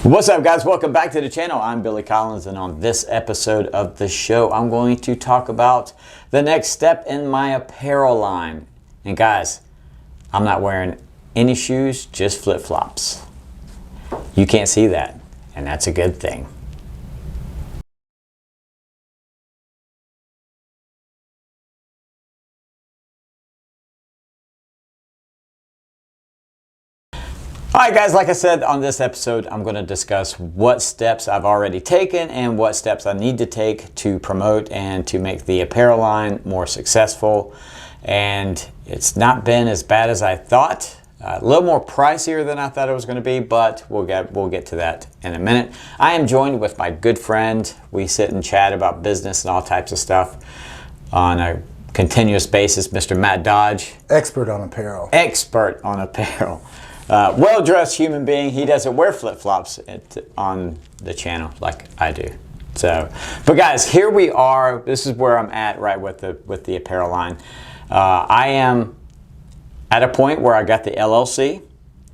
What's up, guys? Welcome back to the channel. I'm Billy Collins, and on this episode of the show, I'm going to talk about the next step in my apparel line. And guys, I'm not wearing any shoes, just flip-flops. You can't see that, and that's a good thing. Alright guys, like I said, on this episode I'm going to discuss what steps I've already taken and what steps I need to take to promote and to make the apparel line more successful. And it's not been as bad as I thought. A little more pricier than I thought it was going to be, but we'll get to that in a minute. I am joined with my good friend. We sit and chat about business and all types of stuff on a continuous basis, Mr. Matt Dodge. Expert on apparel. Expert on apparel. Well-dressed human being. He doesn't wear flip-flops on the channel like I do. So, but guys, here we are. This is where I'm at right with the apparel line. I am at a point where I got the LLC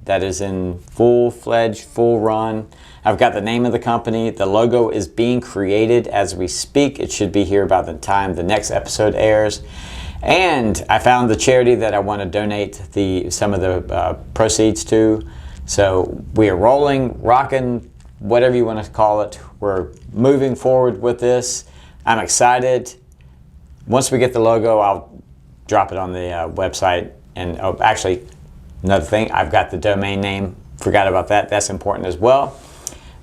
that is in full-fledged, full run. I've got the name of the company. The logo is being created as we speak. It should be here by the time the next episode airs. And I found the charity that I want to donate some of the proceeds to. So we are rolling, rocking, whatever you want to call it. We're moving forward with this. I'm excited. Once we get the logo, I'll drop it on the website. And oh, actually, another thing, I've got the domain name. Forgot about that. That's important as well.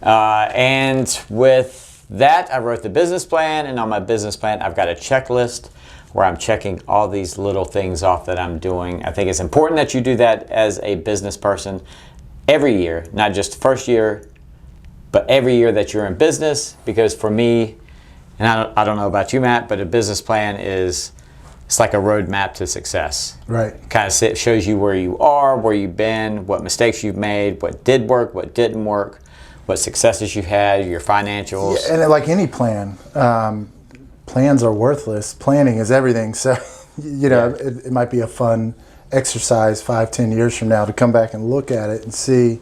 And with that, I wrote the business plan. And on my business plan, I've got a checklist where I'm checking all these little things off that I'm doing. I think it's important that you do that as a business person every year, not just first year, but every year that you're in business. Because for me, and I don't know about you, Matt, but a business plan it's like a roadmap to success. Right. Kind of shows you where you are, where you've been, what mistakes you've made, what did work, what didn't work, what successes you had, your financials. Yeah, and like any plan, plans are worthless. Planning is everything. So, you know, it might be a fun exercise 5-10 years from now to come back and look at it and see,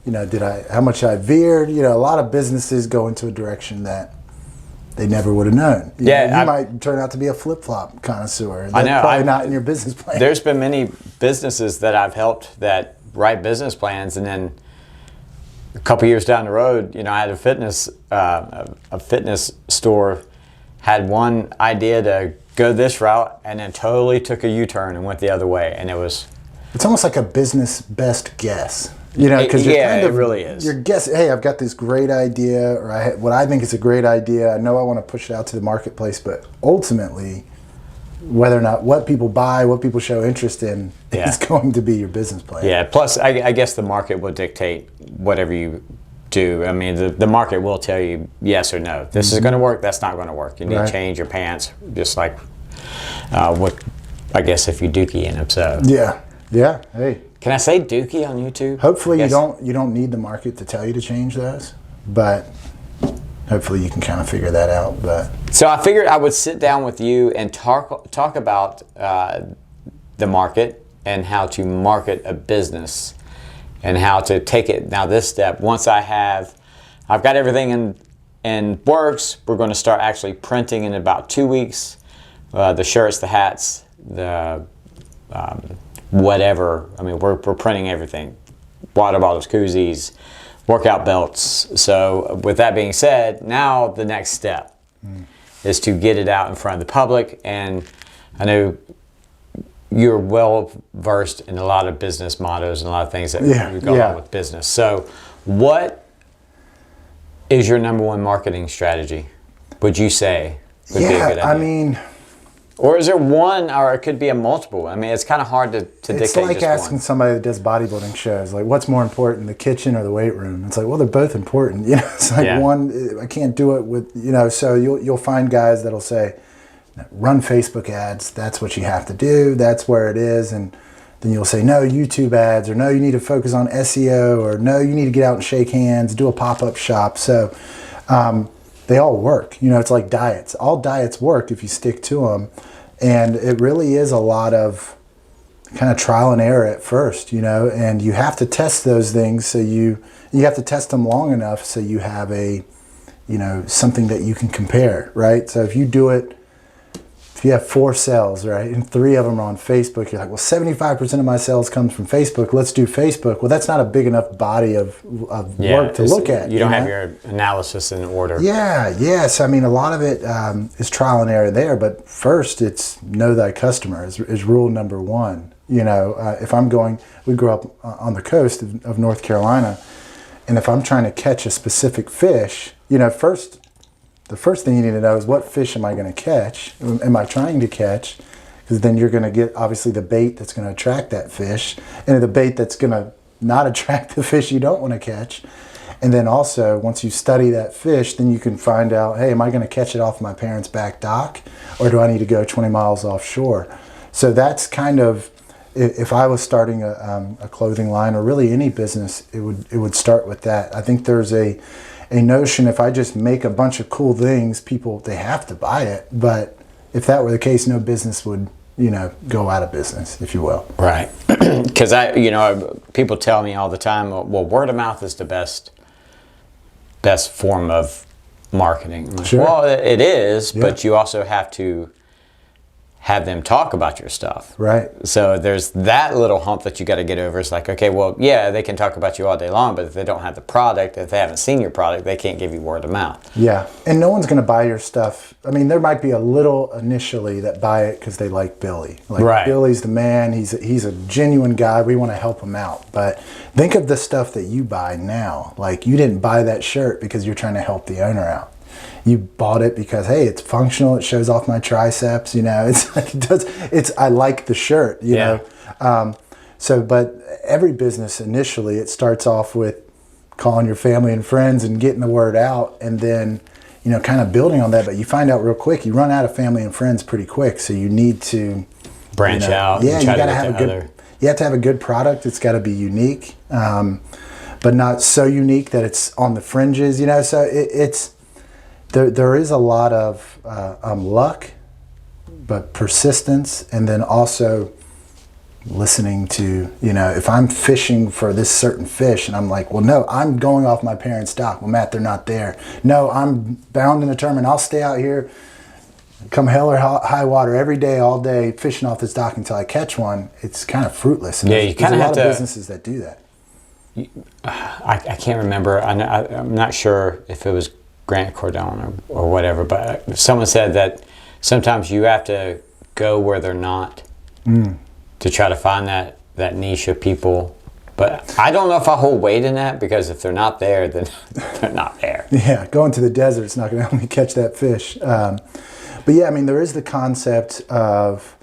you know, how much I veered. You know, a lot of businesses go into a direction that they never would have known. You might turn out to be a flip-flop connoisseur. I know. Probably not in your business plan. There's been many businesses that I've helped that write business plans, and then a couple years down the road, you know, I had a fitness store had one idea to go this route and then totally took a U-turn and went the other way, and it's almost like a business best guess, you know, because it really is. You're guessing, hey, I've got this great idea, or what I think is a great idea. I know I want to push it out to the marketplace, but ultimately, whether or not what people buy, what people show interest in, is going to be your business plan. Yeah. Plus, I guess the market will dictate whatever you do. I mean, the market will tell you yes or no. This is going to work. That's not going to work. You need to change your pants, just like what I guess if you dookie in them. So yeah. Hey, can I say dookie on YouTube? Hopefully you don't need the market to tell you to change those, but hopefully you can kind of figure that out. But so I figured I would sit down with you and talk about the market and how to market a business. And how to take it now this step. Once I've got everything in works, we're going to start actually printing in about 2 weeks. The shirts, the hats, the whatever. I mean, we're printing everything. Water bottles, koozies, workout belts. So with that being said, now the next step is to get it out in front of the public. And I know you're well versed in a lot of business mottos and a lot of things that go along with business. So what is your number one marketing strategy, would you say would be a good idea? I mean, or is there one, or it could be a multiple? I mean, it's kind of hard to dictate. It's like asking somebody that does bodybuilding shows, like, what's more important, the kitchen or the weight room? It's like, well, they're both important. You know, it's like one, I can't do it with, you know, so you'll find guys that'll say, run Facebook ads, that's what you have to do, that's where it is. And then you'll say, no, YouTube ads, or no, you need to focus on SEO, or no, you need to get out and shake hands, do a pop-up shop. So they all work. You know, it's like diets. All diets work if you stick to them. And it really is a lot of kind of trial and error at first, you know, and you have to test those things so you You have to test them long enough so you have a, something that you can compare, right? So if you do it, if you have 4 sales, right, and 3 of them are on Facebook, you're like, well, 75% of my sales comes from Facebook. Let's do Facebook. Well, that's not a big enough body of work to look at. You don't have your analysis in order. Yeah. So, I mean, a lot of it is trial and error there. But first, it's know thy customer is rule number 1. If I'm going, we grew up on the coast of North Carolina, and if I'm trying to catch a specific fish, the first thing you need to know is what fish am I going to catch? Am I trying to catch? Because then you're going to get, obviously, the bait that's going to attract that fish, and the bait that's going to not attract the fish you don't want to catch. And then also, once you study that fish, then you can find out, hey, am I going to catch it off my parents' back dock, or do I need to go 20 miles offshore? So that's kind of, if I was starting a clothing line, or really any business, it would start with that. I think there's a notion, if I just make a bunch of cool things, people, they have to buy it. But if that were the case, no business would, go out of business, if you will. Right. Because people tell me all the time, well, word of mouth is the best form of marketing. Like, sure. Well, it is, but you also have to have them talk about your stuff. Right. So there's that little hump that you got to get over. It's like, okay, well, yeah, they can talk about you all day long, but if they don't have the product, if they haven't seen your product, they can't give you word of mouth. Yeah. And no one's going to buy your stuff. I mean, there might be a little initially that buy it because they like Billy. Like, right. Billy's the man. He's a genuine guy. We want to help him out. But think of the stuff that you buy now. Like, you didn't buy that shirt because you're trying to help the owner out. You bought it because, hey, it's functional. It shows off my triceps. It's like I like the shirt. You know. So, but every business initially, it starts off with calling your family and friends and getting the word out, and then kind of building on that. But you find out real quick, you run out of family and friends pretty quick. So you need to branch out. Yeah, you got to have a good. You have to have a good product. It's got to be unique, but not so unique that it's on the fringes. So it's. There is a lot of luck, but persistence, and then also listening to, if I'm fishing for this certain fish and I'm like, well, no, I'm going off my parents' dock. Well, Matt, they're not there. No, I'm bound and determined. I'll stay out here, come hell or high water, every day, all day, fishing off this dock until I catch one. It's kind of fruitless. And you kind of have to. There's a lot of businesses that do that. I can't remember. I'm not sure if it was Grant Cardone or whatever, but someone said that sometimes you have to go where they're not to try to find that niche of people. But I don't know if I hold weight in that, because if they're not there, then they're not there. Yeah, going to the desert, it's not going to help me catch that fish. But yeah, I mean, there is the concept of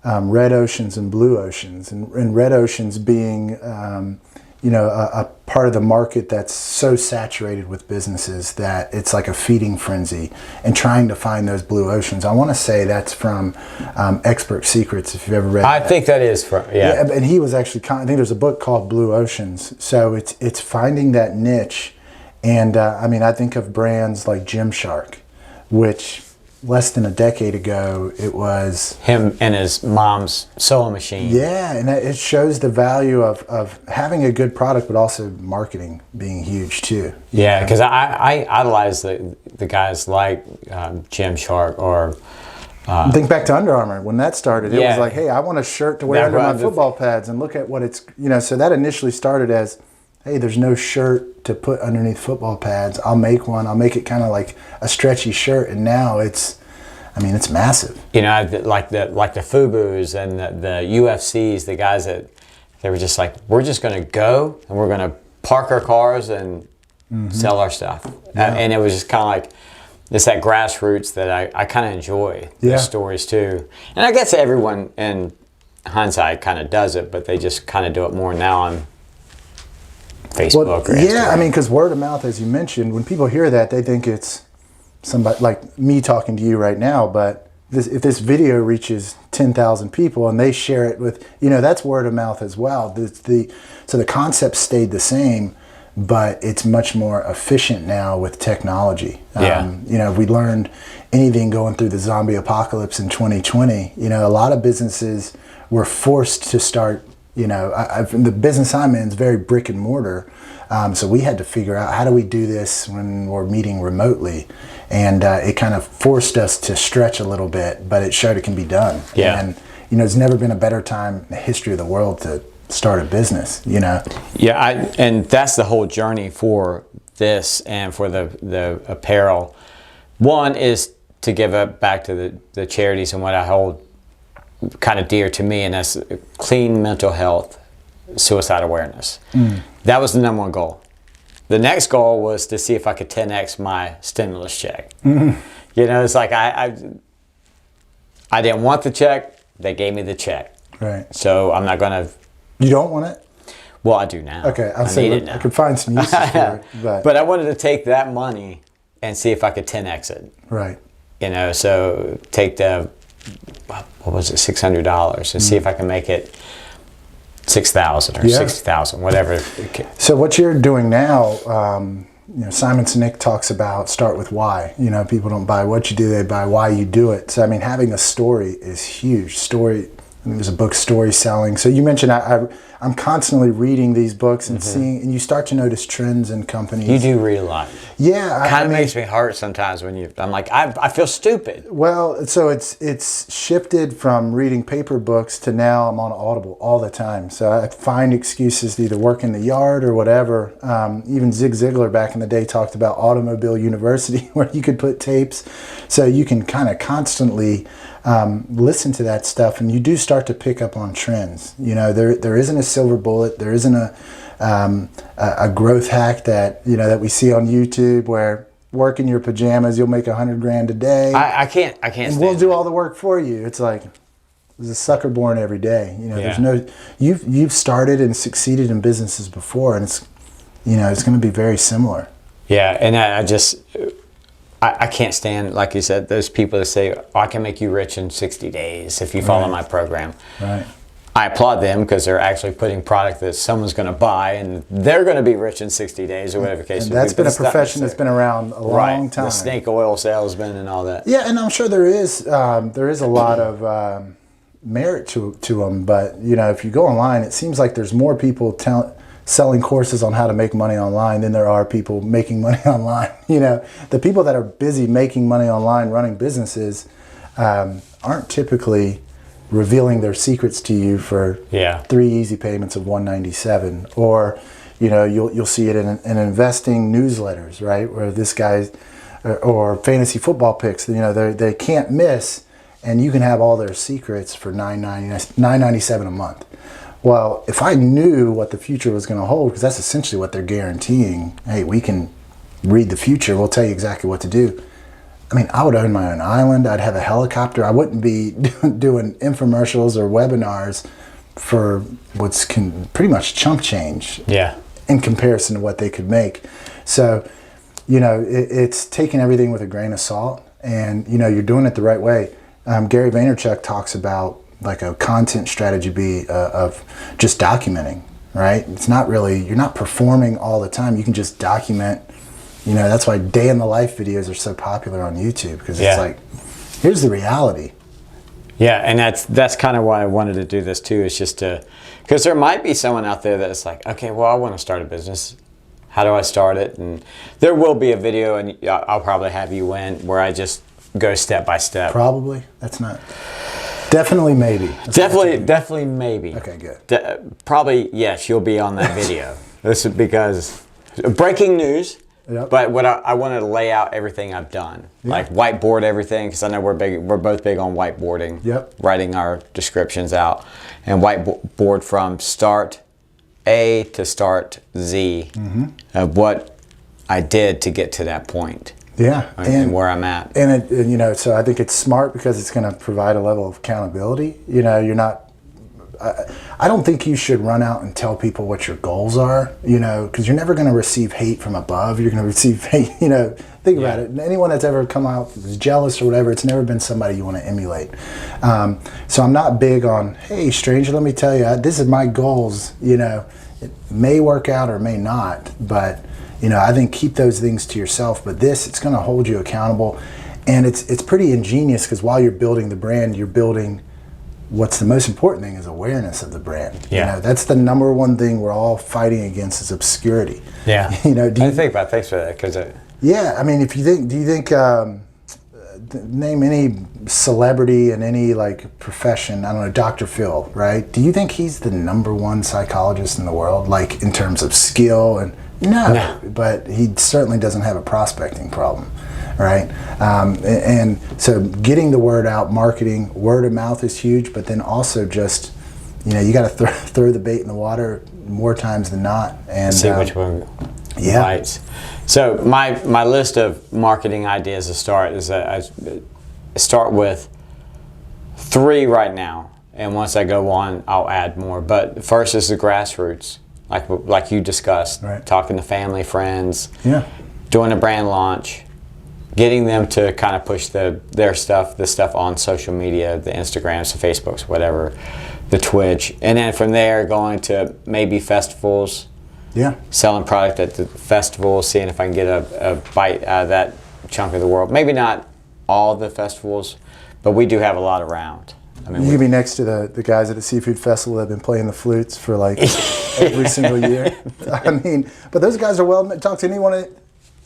red oceans and blue oceans, and red oceans being a part of the market that's so saturated with businesses that it's like a feeding frenzy, and trying to find those blue oceans. I want to say that's from Expert Secrets, if you've ever read that. I think that is from, yeah. And he was actually, I think there's a book called Blue Oceans. So it's finding that niche. And I think of brands like Gymshark, which less than a decade ago, it was him and his mom's sewing machine. Yeah, and it shows the value of having a good product, but also marketing being huge too. Yeah, because I idolize the guys like Gymshark or. Think back to Under Armour when that started. It was like, hey, I want a shirt to wear under my football pads, and look at what it's So that initially started as, hey, there's no shirt to put underneath football pads. I'll make one. I'll make it kind of like a stretchy shirt, and now it's massive. Like the FUBUs and the UFCs, the guys that they were just like, we're just going to go and we're going to park our cars and sell our stuff. Yeah. And it was just kind of like, it's that grassroots that I kind of enjoy those stories too. And I guess everyone in hindsight kind of does it, but they just kind of do it more now on Facebook or Instagram. Yeah, because word of mouth, as you mentioned, when people hear that, they think it's somebody like me talking to you right now. But if this video reaches 10,000 people and they share it with, that's word of mouth as well. So the concept stayed the same, but it's much more efficient now with technology. We learned anything going through the zombie apocalypse in 2020. A lot of businesses were forced to start You know, the business I'm in is very brick and mortar. So we had to figure out, how do we do this when we're meeting remotely? And it kind of forced us to stretch a little bit, but it showed it can be done. Yeah. And, you know, there's never been a better time in the history of the world to start a business, you know? Yeah, and that's the whole journey for this and for the apparel. One is to give up back to the charities and what I hold kind of dear to me, and that's clean mental health, suicide awareness. That was the number one goal. The next goal was to see if I could 10x my stimulus check. You know, it's like I didn't want the check, they gave me the check. Right. So I'm not gonna. You don't want it? Well, I do now. Okay, I need it now. I could find some uses for it. But I wanted to take that money and see if I could 10x it. Right. You know, so take the, what was it, $600 and see if I can make it 6,000 or 60,000, whatever. So what you're doing now, you know, Simon Sinek talks about start with why. You know, people don't buy what you do, they buy why you do it. So I mean, having a story is huge. Story. I mean, there's a book, Story Selling. So you mentioned I'm constantly reading these books and seeing, and you start to notice trends in companies. You do read a lot. Yeah. It kind of makes me hurt sometimes when I'm like, I feel stupid. Well, so it's shifted from reading paper books to now I'm on Audible all the time. So I find excuses to either work in the yard or whatever. Even Zig Ziglar back in the day talked about Automobile University, where you could put tapes. So you can kind of constantly listen to that stuff, and you do start to pick up on trends. You know, there isn't a silver bullet. There isn't a growth hack that, you know, that we see on YouTube where work in your pajamas, you'll make $100,000 a day. I can't. And we'll do all the work for you. It's like there's a sucker born every day. You know, there's no. You've started and succeeded in businesses before, and it's, you know, it's going to be very similar. Yeah, and I can't stand, like you said, those people that say, oh, I can make you rich in 60 days if you follow my program. Right. I applaud them because they're actually putting product that someone's going to buy, and they're going to be rich in 60 days or whatever case. And that's been a profession that's been around a long time. The snake oil salesman and all that. Yeah, and I'm sure there is a lot of merit to them. But, you know, if you go online, it seems like there's more people selling courses on how to make money online than there are people making money online. You know, the people that are busy making money online, running businesses, aren't typically revealing their secrets to you for 3 easy payments of $197. Or, you know, you'll see it in investing newsletters, right? Where this guy's or fantasy football picks, you know, they can't miss, and you can have all their secrets for $9.97 a month. Well, if I knew what the future was going to hold, because that's essentially what they're guaranteeing, hey, we can read the future, we'll tell you exactly what to do. I mean, I would own my own island, I'd have a helicopter, I wouldn't be doing infomercials or webinars for what's pretty much chump change in comparison to what they could make. So, you know, it's taking everything with a grain of salt, and, you know, you're doing it the right way. Gary Vaynerchuk talks about like a content strategy of just documenting, right? It's not really, you're not performing all the time. You can just document, you know, that's why day in the life videos are so popular on YouTube, because it's like, here's the reality. Yeah, and that's kind of why I wanted to do this too, is just to, because there might be someone out there that's like, okay, well, I want to start a business. How do I start it? And there will be a video, and I'll probably have you in, where I just go step by step. Probably. That's not... Definitely maybe. Definitely maybe. Okay, good. Probably, yes, you'll be on that video. This is because breaking news. Yep. But what I wanted to lay out everything I've done, like whiteboard everything, because I know we're both big on whiteboarding. Yep. Writing our descriptions out, and whiteboard from start A to start Z of what I did to get to that point. Yeah, and where I'm at. And you know, so I think it's smart because it's going to provide a level of accountability. You know, you're not. I don't think you should run out and tell people what your goals are. You know, because you're never going to receive hate from above. You're going to receive hate. You know, think about it. Anyone that's ever come out is jealous or whatever, it's never been somebody you want to emulate. So I'm not big on, hey, stranger, let me tell you, this is my goals. You know, it may work out or may not, but. You know, I think keep those things to yourself, but it's going to hold you accountable. And it's pretty ingenious, because while you're building the brand, you're building what's the most important thing is awareness of the brand. Yeah. You know, that's the number one thing we're all fighting against is obscurity. Yeah. You know, I didn't think about thanks for that because yeah, I mean, do you think name any celebrity in any like profession, I don't know, Dr. Phil, right? Do you think he's the #1 psychologist in the world, like in terms of skill? And no, but he certainly doesn't have a prospecting problem, right? And so getting the word out, marketing, word of mouth is huge, but then also just, you know, you got to throw the bait in the water more times than not. And see which one bites. So my list of marketing ideas to start is that I start with 3 right now, and once I go on, I'll add more. But first is the grassroots, like you discussed, right. Talking to family, friends, doing a brand launch, getting them to kind of push the stuff on social media, the Instagrams, the Facebooks, whatever, the Twitch, and then from there going to maybe festivals. Yeah. Selling product at the festival, seeing if I can get a bite out of that chunk of the world. Maybe not all the festivals, but we do have a lot around. I mean, you could be next to the guys at the seafood festival that have been playing the flutes for like every single year. I mean, but those guys are well. Talk to anyone.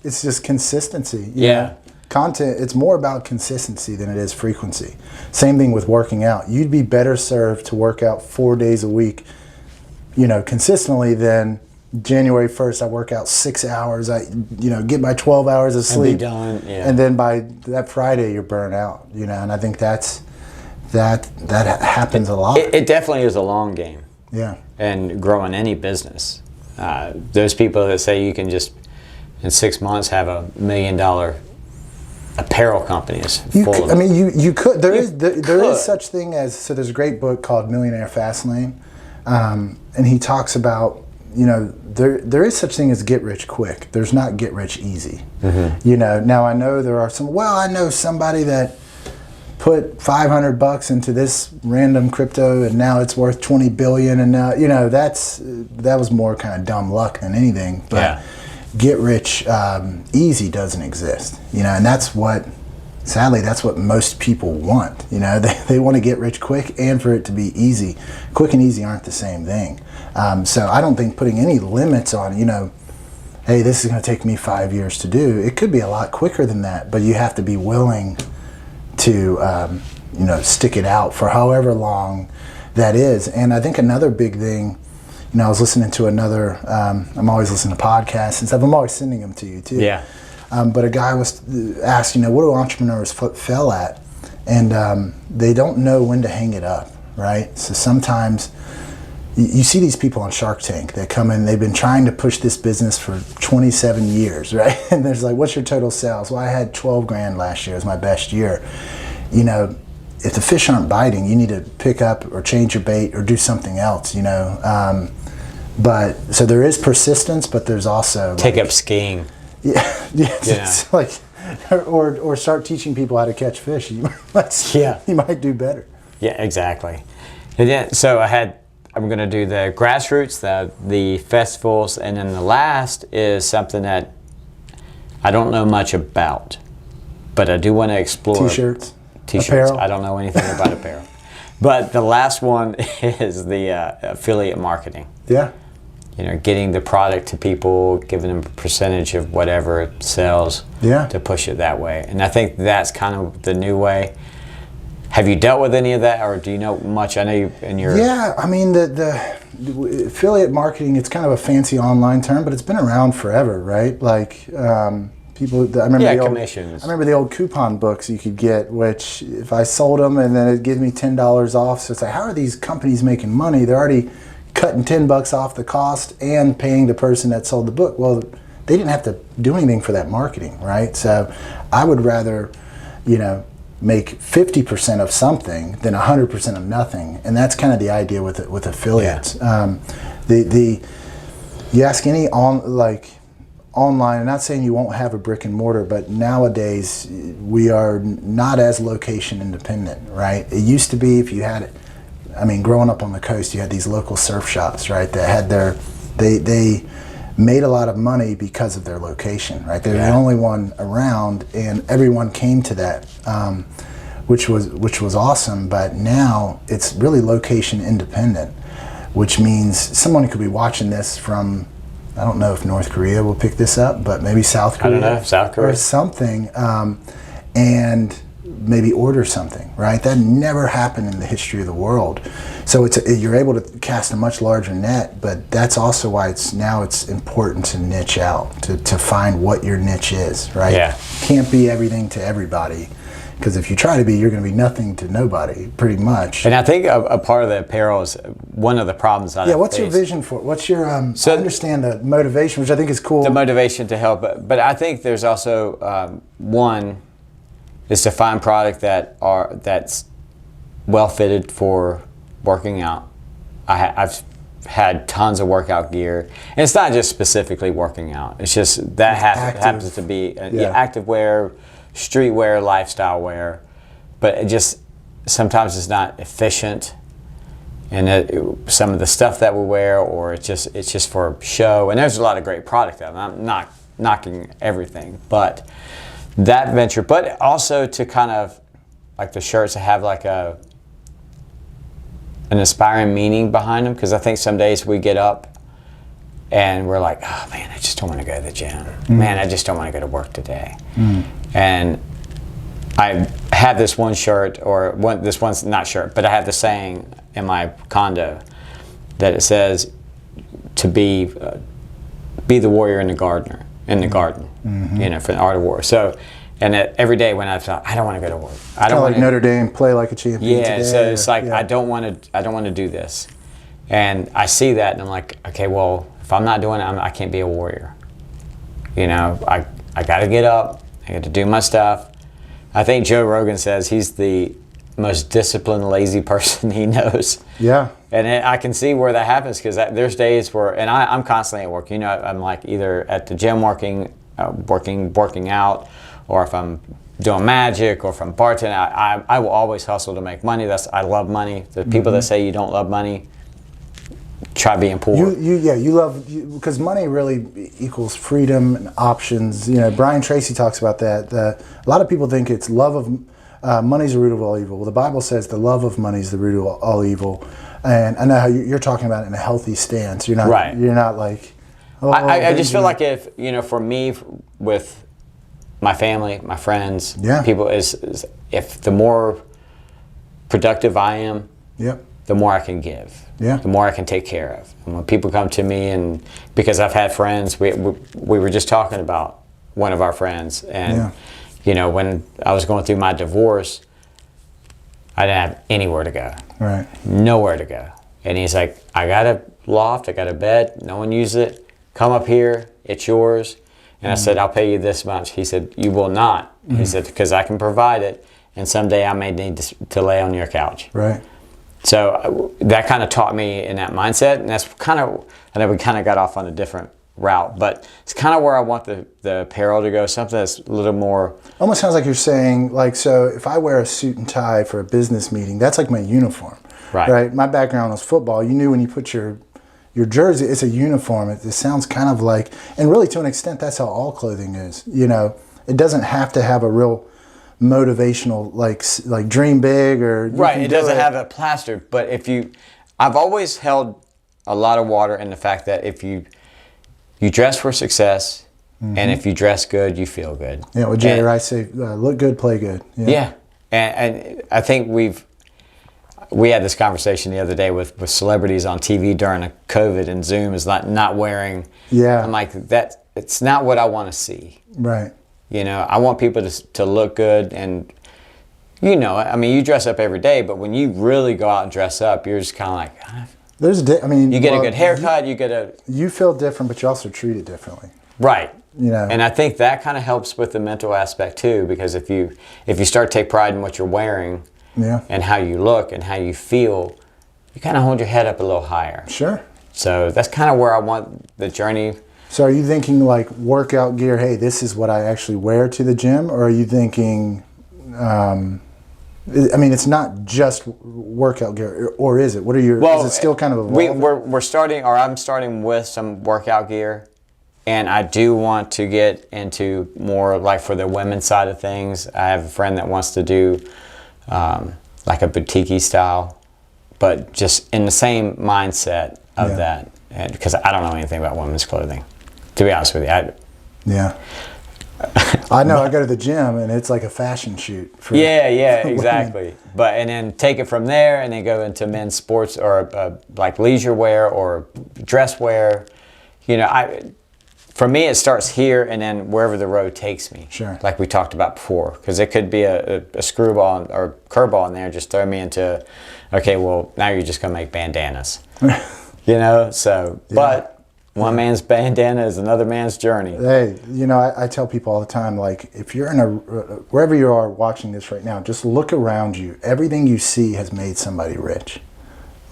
It's just consistency. You know? Content. It's more about consistency than it is frequency. Same thing with working out. You'd be better served to work out 4 days a week, you know, consistently than January 1st, I work out 6 hours. I, you know, get my 12 hours of sleep, and be done. Yeah. And then by that Friday, you're burnt out. You know, and I think that happens a lot. It definitely is a long game. Yeah. And growing any business, those people that say you can just in 6 months have $1 million apparel company is full. I mean, you could. There is such thing as, so. There's a great book called Millionaire Fastlane, and he talks about, you know, there is such thing as get rich quick. There's not get rich easy. Mm-hmm. You know, now I know there are some, I know somebody that put $500 into this random crypto and now it's worth 20 billion, and now, you know, that was more kind of dumb luck than anything. But get rich easy doesn't exist. You know, and sadly, that's what most people want. You know, they want to get rich quick and for it to be easy. Quick and easy aren't the same thing. So I don't think putting any limits on, you know, hey, this is going to take me 5 years to do. It could be a lot quicker than that, but you have to be willing to, you know, stick it out for however long that is. And I think another big thing, you know, I was listening to another, I'm always listening to podcasts and stuff. I'm always sending them to you too. Yeah. But a guy was asked, you know, what do entrepreneurs fail at? And they don't know when to hang it up, right? So sometimes you see these people on Shark Tank. They come in, they've been trying to push this business for 27 years, right? And there's like, what's your total sales? Well, I had 12 grand last year. It was my best year. You know, if the fish aren't biting, you need to pick up or change your bait or do something else, you know? But so there is persistence, but there's also take up skiing. Yeah. It's like, or start teaching people how to catch fish. You might do better. Yeah, exactly. And yeah, so I'm going to do the grassroots, the festivals, and then the last is something that I don't know much about, but I do want to explore. T-shirts. Apparel. I don't know anything about apparel. But the last one is the affiliate marketing. Yeah. You know, getting the product to people, giving them a percentage of whatever it sells to push it that way. And I think that's kind of the new way. Have you dealt with any of that, or do you know much? I know you in your... Yeah, I mean, the affiliate marketing, it's kind of a fancy online term, but it's been around forever, right? Like, people... I remember commissions. I remember the old coupon books you could get, which if I sold them and then it'd give me $10 off. So it's like, how are these companies making money? They're already cutting $10 off the cost and paying the person that sold the book. Well, they didn't have to do anything for that marketing, right? So I would rather, you know, make 50% of something than 100% of nothing, and that's kind of the idea with affiliates. You ask any online. I'm not saying you won't have a brick and mortar, but nowadays we are not as location independent, right? It used to be if you had it. I mean, growing up on the coast, you had these local surf shops, right? That had they made a lot of money because of their location, right? They're the only one around, and everyone came to that. which was awesome. But now it's really location independent, which means someone could be watching this from, I don't know if North Korea will pick this up, but maybe South Korea. I don't know, South Korea. Or something, and maybe order something, right? That never happened in the history of the world. So you're able to cast a much larger net, but that's also why it's important to niche out, to find what your niche is, right? Yeah. Can't be everything to everybody. Because if you try to be, you're going to be nothing to nobody, pretty much. And I think a part of the apparel is one of the problems I what's your vision for it? What's your, I understand the motivation, which I think is cool. The motivation to help. But I think there's also, one, is to find product that's well fitted for working out. I've had tons of workout gear. And it's not just specifically working out. It's just that happens to be active wear, streetwear, lifestyle wear, but it just sometimes it's not efficient, and some of the stuff that we wear, or it's just for show. And there's a lot of great product out there. I'm not knocking everything, but that venture, but also to kind of like the shirts that have like an inspiring meaning behind them, because I think some days we get up and we're like, oh man, I just don't want to go to the gym. Man, I just don't want to go to work today. And I have this one shirt, this one's not shirt, but I have the saying in my condo that it says to be the warrior in the garden, for the art of war. So, and every day when I thought, I don't want to go to work. I don't want like Notre Dame, play like a champion. Yeah, so it's like I don't want to do this, and I see that, and I'm like, okay, well, if I'm not doing it, I can't be a warrior. I got to get up. I got to do my stuff. I think Joe Rogan says he's the most disciplined, lazy person he knows. Yeah. And I can see where that happens, because there's days where, and I'm constantly at work. I'm like either at the gym working out, or if I'm doing magic, or if I'm bartending, I will always hustle to make money. I love money. The people that say you don't love money, try being poor. You love, because money really equals freedom and options. Brian Tracy talks about that. A lot of people think it's love of money's the root of all evil. Well, the Bible says the love of money is the root of all evil. And I know how you're talking about it in a healthy stance. You're not right. You're not like. I just feel like if for me, with my family, my friends, people is if the more productive I am, the more I can give. The more I can take care of. And when people come to me, and because I've had friends, we were just talking about one of our friends, and when I was going through my divorce, I didn't have anywhere to go. Right. Nowhere to go. And he's like, I got a loft, I got a bed, no one uses it. Come up here, it's yours. And I said, I'll pay you this much. He said, you will not. He said, because I can provide it, and someday I may need to lay on your couch. Right. So that kind of taught me in that mindset, and that's kind of, I know we kind of got off on a different route, but it's kind of where I want the apparel to go, something that's a little more. Almost sounds like you're saying, like, so if I wear a suit and tie for a business meeting, that's like my uniform. Right. My background was football. You knew when you put your jersey, it's a uniform. It sounds kind of like, and really to an extent, that's how all clothing is. It doesn't have to have a real motivational, like dream big, or right. It doesn't have a plaster, but I've always held a lot of water in the fact that if you dress for success, and if you dress good, you feel good. Yeah, what Jerry Rice say, look good, play good. Yeah. And I think we had this conversation the other day with celebrities on TV during a COVID, and Zoom is not wearing. Yeah. I'm like, it's not what I want to see. Right. I want people to look good, and you dress up every day, but when you really go out and dress up, you're just kind of like, you get a good haircut, you feel different, but you also treat it differently. Right. And I think that kind of helps with the mental aspect too, because if you start to take pride in what you're wearing, and how you look and how you feel, you kind of hold your head up a little higher. Sure. So that's kind of where I want the journey. So are you thinking like workout gear, hey, this is what I actually wear to the gym? Or are you thinking, it's not just workout gear, or is it? What are your, is it still kind of evolving? I'm starting with some workout gear, and I do want to get into more like for the women's side of things. I have a friend that wants to do like a boutique style, but just in the same mindset of that. Because I don't know anything about women's clothing, to be honest with you. Yeah. I know. I go to the gym and it's like a fashion shoot. For Exactly. But and then take it from there and then go into men's sports or like leisure wear or dress wear. You know, for me it starts here and then wherever the road takes me. Sure. Like we talked about before, because it could be a screwball or curveball in there, just throw me into, okay, well now you're just gonna make bandanas. You know, so but. One man's bandana is another man's journey. Hey, you know, I tell people all the time, like, if you're in wherever you are watching this right now, just look around you. Everything you see has made somebody rich.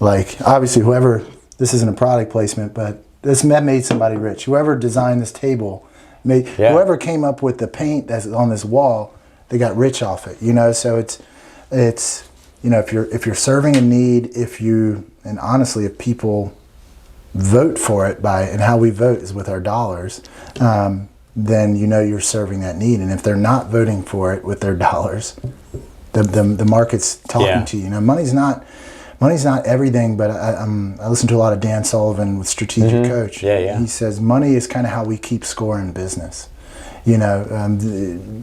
Like, obviously, this isn't a product placement, but this made somebody rich. Whoever designed this table, whoever came up with the paint that's on this wall, they got rich off it, you know? So it's you know, if you're serving a need, and honestly, if people vote for it and how we vote is with our dollars, then you know you're serving that need. And if they're not voting for it with their dollars, the market's talking to you. You know, money's not everything. But I listen to a lot of Dan Sullivan with Strategic Coach. He says money is kind of how we keep score in business. You know,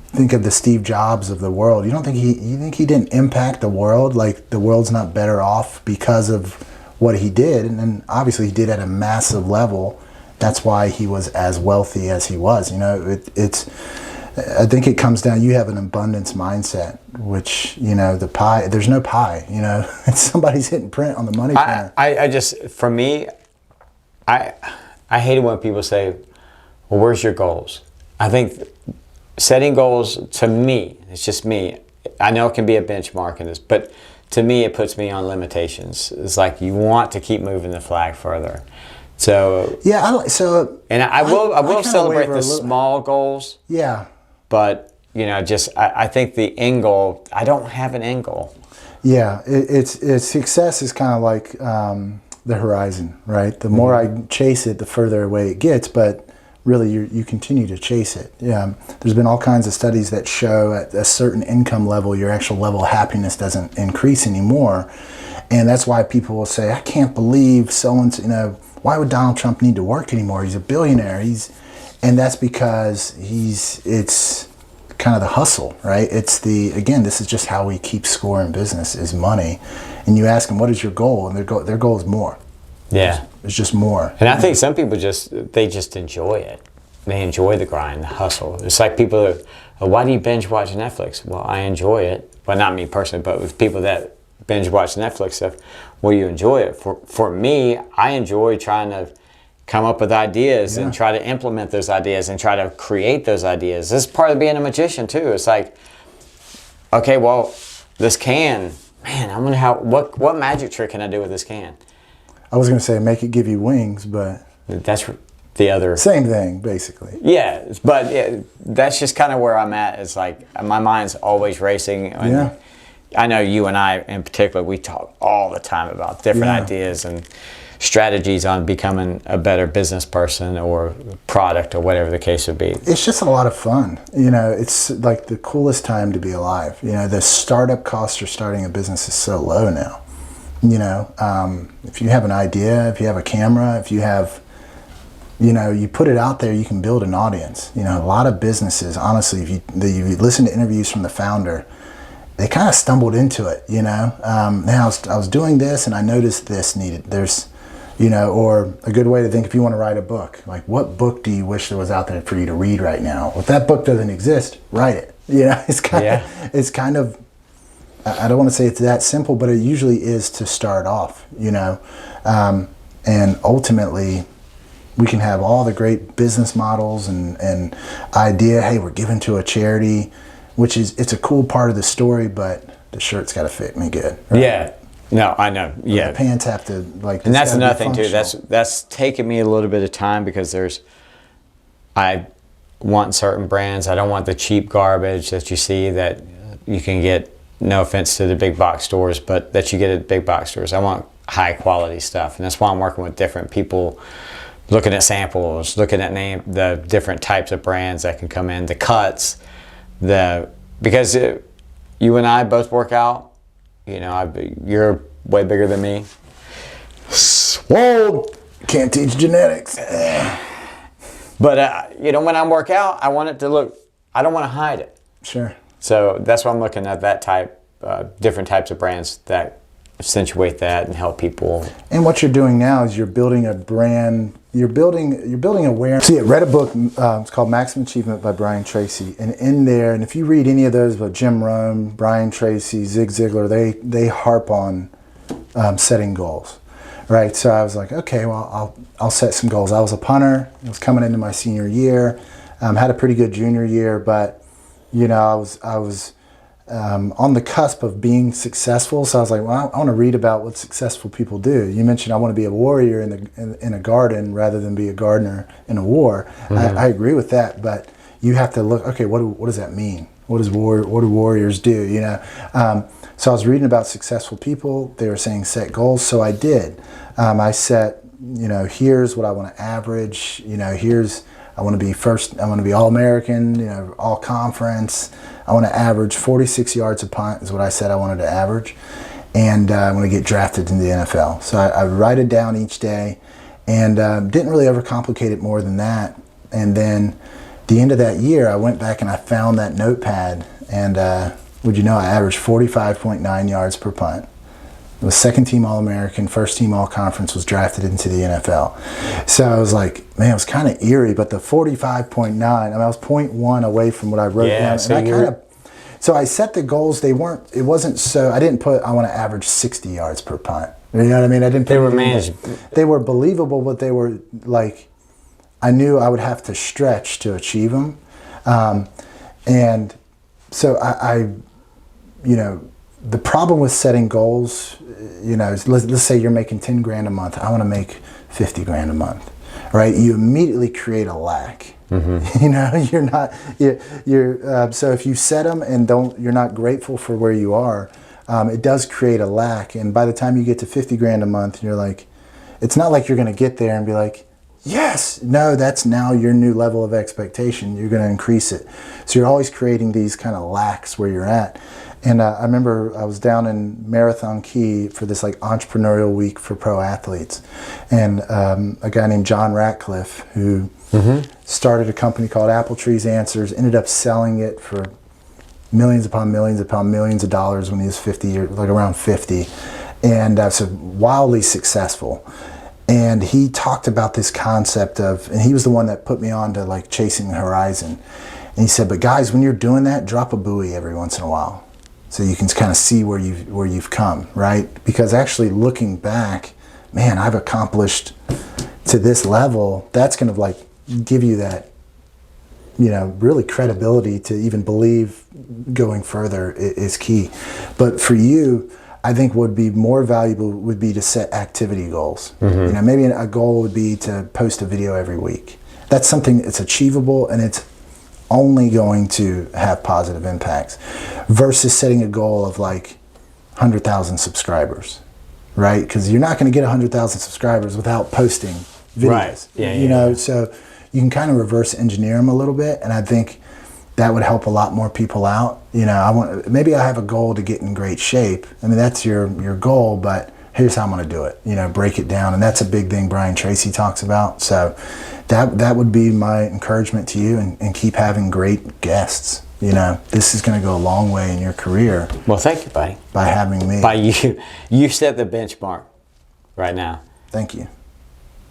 think of the Steve Jobs of the world. You think he didn't impact the world? Like the world's not better off because of what he did, and then obviously he did at a massive level. That's why he was as wealthy as he was. You know, I think it comes down. You have an abundance mindset, which, you know, the pie. There's no pie. You know, somebody's hitting print on the money printer. I just, for me, I hate it when people say, "Well, where's your goals?" I think setting goals, to me, it's just me. I know it can be a benchmark in this, but to me, it puts me on limitations. It's like you want to keep moving the flag further. So I will celebrate the small goals. Yeah. But you know, I think the end goal. I don't have an end goal. Yeah, it's success is kind of like the horizon, right? The more I chase it, the further away it gets. But really, you continue to chase it. Yeah, there's been all kinds of studies that show at a certain income level, your actual level of happiness doesn't increase anymore, and that's why people will say, "I can't believe someone's." You know, why would Donald Trump need to work anymore? He's a billionaire. And that's because it's kind of the hustle, right? Again, this is just how we keep score in business is money, and you ask them, "What is your goal?" And their goal is more. Yeah. It's just more. And I think some people just enjoy it. They enjoy the grind, the hustle. It's like people why do you binge watch Netflix? Well, I enjoy it. Well, not me personally, but with people that binge watch Netflix stuff, well, you enjoy it. For me, I enjoy trying to come up with ideas and try to implement those ideas and try to create those ideas. This is part of being a magician too. It's like, okay, well, this can, man, I wonder what magic trick can I do with this can? I was going to say make it give you wings, but that's the other same thing basically. Yeah, but that's just kind of where I'm at. It's like my mind's always racing. And I know you and I in particular, we talk all the time about different ideas and strategies on becoming a better business person or product or whatever the case would be. It's just a lot of fun. You know, it's like the coolest time to be alive. You know, the startup cost for starting a business is so low now. You know, if you have an idea, if you have a camera, if you have, you know, you put it out there, you can build an audience. You know, a lot of businesses, honestly, if you listen to interviews from the founder, they kind of stumbled into it, you know. Now I was doing this and I noticed this there's, you know, or a good way to think if you want to write a book, like what book do you wish there was out there for you to read right now? Well, if that book doesn't exist, write it. You know, it's kind of, I don't want to say it's that simple, but it usually is to start off, you know. And ultimately, we can have all the great business models and idea, hey, we're giving to a charity, which it's a cool part of the story, but the shirt's got to fit me good. Right? Yeah. No, I know. Yeah. The pants have to, like, and that's another thing too. That's taken me a little bit of time because I want certain brands. I don't want the cheap garbage that you see that you can get. No offense to the big box stores, but that you get at big box stores. I want high quality stuff, and that's why I'm working with different people, looking at samples, looking at the different types of brands that can come in, the cuts, because you and I both work out. You know, you're way bigger than me. Swole. Can't teach genetics. But, you know, when I work out, I want it to look, I don't want to hide it. Sure. So that's why I'm looking at that type, different types of brands that accentuate that and help people. And what you're doing now is you're building a brand. You're building awareness. See, I read a book. It's called Maximum Achievement by Brian Tracy, and in there, and if you read any of those about Jim Rohn, Brian Tracy, Zig Ziglar, they harp on setting goals, right? So I was like, okay, well, I'll set some goals. I was a punter. I was coming into my senior year. Had a pretty good junior year, but you know, I was on the cusp of being successful. So I was like, well, I want to read about what successful people do. You mentioned I want to be a warrior in a garden rather than be a gardener in a war. Mm-hmm. I agree with that, but you have to look, okay, what does that mean? What do warriors do? You know? So I was reading about successful people. They were saying set goals. So I did. I set, you know, here's what I want to average. You know, I want to be first. I want to be All-American, you know, All-Conference. I want to average 46 yards a punt is what I said I wanted to average. And I want to get drafted into the NFL. So I write it down each day and didn't really overcomplicate it more than that. And then the end of that year, I went back and I found that notepad. And would you know, I averaged 45.9 yards per punt. I was second team All-American, first team All-Conference, was drafted into the NFL. So I was like, man, it was kind of eerie, but the 45.9, I mean, I was 0.1 away from what I wrote down. So and so I set the goals. I didn't put, I want to average 60 yards per punt. You know what I mean? I didn't put They were managed. They were believable, but they were like, I knew I would have to stretch to achieve them. And so I you know, the problem with setting goals, you know, is let's say you're making 10 grand a month. I want to make 50 grand a month, right? You immediately create a lack. Mm-hmm. You know, so if you set them and you're not grateful for where you are, it does create a lack. And by the time you get to 50 grand a month, you're like, it's not like you're going to get there and be like, yes, no, that's now your new level of expectation. You're going to increase it. So you're always creating these kind of lacks where you're at. And I remember I was down in Marathon Key for this like entrepreneurial week for pro athletes. And a guy named John Ratcliffe, who started a company called Apple Trees Answers, ended up selling it for millions upon millions upon millions of dollars when he was 50 years, like around 50. And so wildly successful. And he talked about this concept of, and he was the one that put me on to like chasing the horizon. And he said, but guys, when you're doing that, drop a buoy every once in a while, so you can kind of see where you've come, right? Because actually looking back, man, I've accomplished to this level. That's going to like give you that, you know, really credibility to even believe going further is key. But for you, I think would be more valuable would be to set activity goals. Mm-hmm. You know, maybe a goal would be to post a video every week. That's something that's achievable and it's only going to have positive impacts versus setting a goal of like 100,000 subscribers, right? Because you're not going to get 100,000 subscribers without posting videos. Right. Yeah, you know, so you can kind of reverse engineer them a little bit, and I think that would help a lot more people out. You know, maybe I have a goal to get in great shape. I mean, that's your goal, but here's how I'm going to do it. You know, break it down, and that's a big thing Brian Tracy talks about. So that would be my encouragement to you, and keep having great guests. You know, this is going to go a long way in your career. Well, thank you, buddy. By having me. By you set the benchmark right now. Thank you.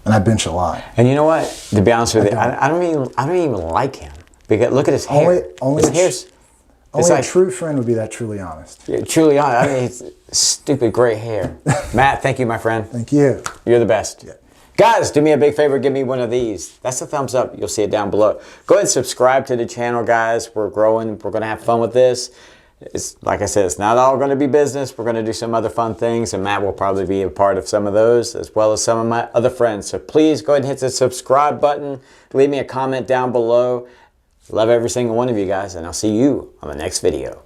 And I bench a lot. And you know what? To be honest with you, I don't even like him. Because look at his hair. Only a true friend would be that truly honest. Yeah, truly honest. I mean, it's stupid gray hair. Matt, thank you, my friend. Thank you. You're the best. Yeah. Guys, do me a big favor. Give me one of these. That's a thumbs up. You'll see it down below. Go ahead and subscribe to the channel, guys. We're growing. We're going to have fun with this. It's like I said, it's not all going to be business. We're going to do some other fun things, and Matt will probably be a part of some of those, as well as some of my other friends. So please go ahead and hit the subscribe button. Leave me a comment down below. Love every single one of you guys, and I'll see you on the next video.